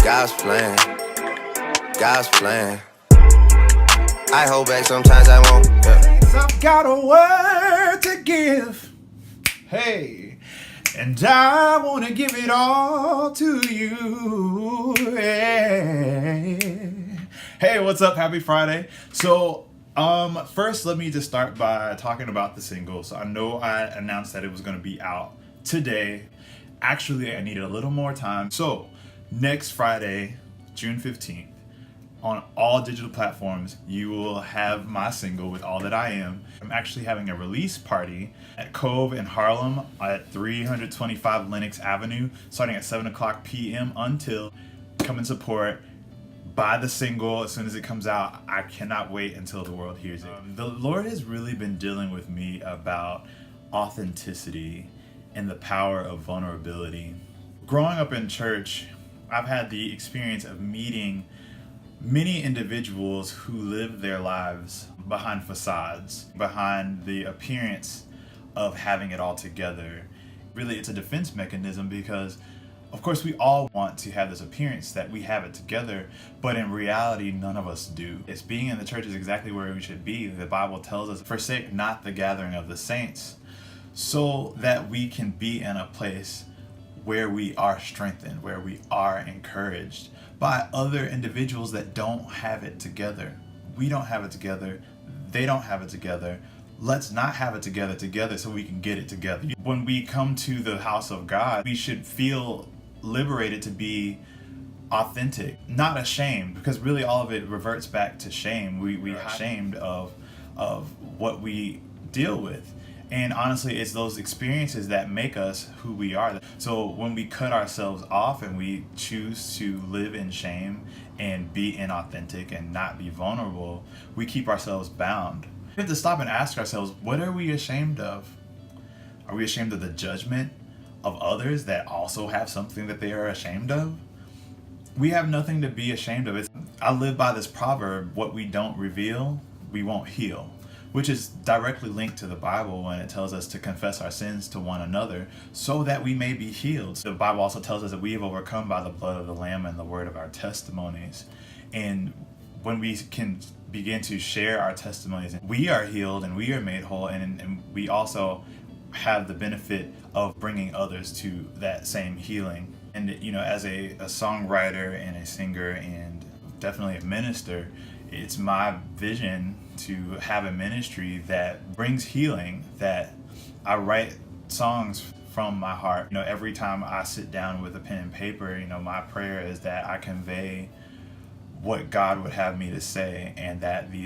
God's plan, God's plan. I hold back sometimes I won't. Yeah. I've got a word to give. Hey, and I want to give it all to you. Hey, what's up? Happy Friday. So, first let me just start by talking about the single. So I know I announced that it was going to be out today. Actually, I needed a little more time. So, next Friday, June 15th, on all digital platforms, you will have my single with All That I Am. I'm actually having a release party at Cove in Harlem at 325 Lenox Avenue, starting at 7 o'clock p.m. until. Come and support. Buy the single as soon as it comes out. I cannot wait until the world hears it. The Lord has really been dealing with me about authenticity and the power of vulnerability. Growing up in church, I've had the experience of meeting many individuals who live their lives behind facades, behind the appearance of having it all together. Really, it's a defense mechanism because, of course, we all want to have this appearance that we have it together, but in reality, none of us do. It's being in the church is exactly where we should be. The Bible tells us, forsake not the gathering of the saints, so that we can be in a place where we are strengthened, where we are encouraged by other individuals that don't have it together. We don't have it together. They don't have it together. Let's not have it together so we can get it together. When we come to the house of God, we should feel liberated to be authentic, not ashamed, because really all of it reverts back to shame. We are ashamed of what we deal with. And honestly, it's those experiences that make us who we are. So when we cut ourselves off and we choose to live in shame and be inauthentic and not be vulnerable, we keep ourselves bound. We have to stop and ask ourselves, what are we ashamed of? Are we ashamed of the judgment of others that also have something that they are ashamed of? We have nothing to be ashamed of. I live by this proverb, what we don't reveal, we won't heal, which is directly linked to the Bible when it tells us to confess our sins to one another so that we may be healed. The Bible also tells us that we have overcome by the blood of the Lamb and the word of our testimonies. And when we can begin to share our testimonies, we are healed and we are made whole, and we also have the benefit of bringing others to that same healing. And as a songwriter and a singer and definitely a minister, it's my vision to have a ministry that brings healing, that I write songs from my heart. Every time I sit down with a pen and paper, my prayer is that I convey what God would have me to say, and that the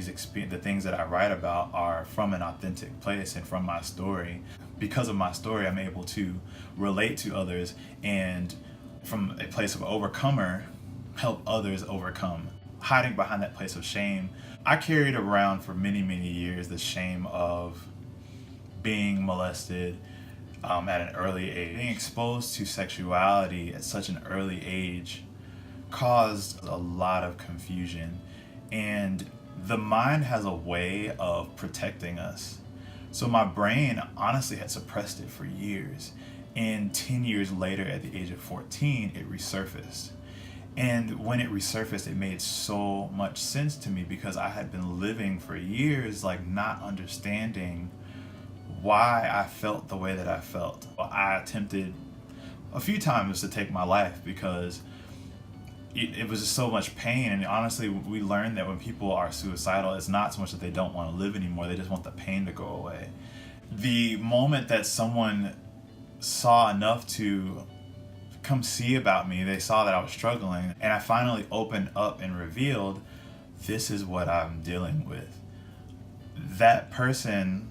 things that I write about are from an authentic place and from my story. Because of my story, I'm able to relate to others, and from a place of overcomer, help others overcome. Hiding behind that place of shame, I carried around for many, many years the shame of being molested at an early age. Being exposed to sexuality at such an early age caused a lot of confusion, and the mind has a way of protecting us. So my brain honestly had suppressed it for years, and 10 years later at the age of 14 it resurfaced. And when it resurfaced, it made so much sense to me because I had been living for years not understanding why I felt the way that I felt. I attempted a few times to take my life because it was just so much pain. And honestly, we learned that when people are suicidal, it's not so much that they don't want to live anymore, they just want the pain to go away. The moment that someone saw enough to come see about me, they saw that I was struggling, and I finally opened up and revealed, this is what I'm dealing with. That person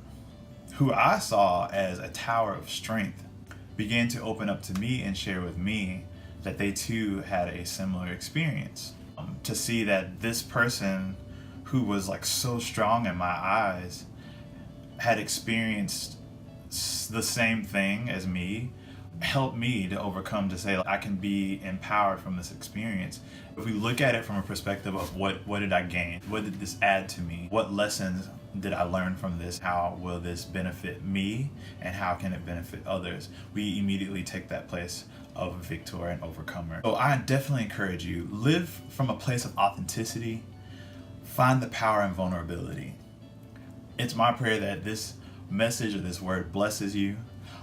who I saw as a tower of strength began to open up to me and share with me that they too had a similar experience. To see that this person who was so strong in my eyes had experienced the same thing as me, helped me to overcome, to say like, I can be empowered from this experience. If we look at it from a perspective of what did I gain? What did this add to me? What lessons did I learn from this? How will this benefit me? And how can it benefit others? We immediately take that place of a victor and overcomer. So I definitely encourage you, live from a place of authenticity. Find the power in vulnerability. It's my prayer that this message or this word blesses you,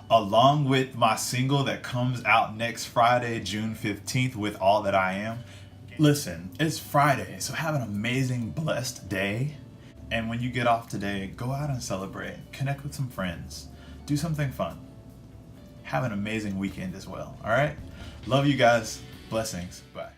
along with my single that comes out next Friday, June 15th, with All That I Am. Listen, it's Friday, so have an amazing, blessed day. And when you get off today, go out and celebrate. Connect with some friends. Do something fun. Have an amazing weekend as well, all right? Love you guys. Blessings. Bye.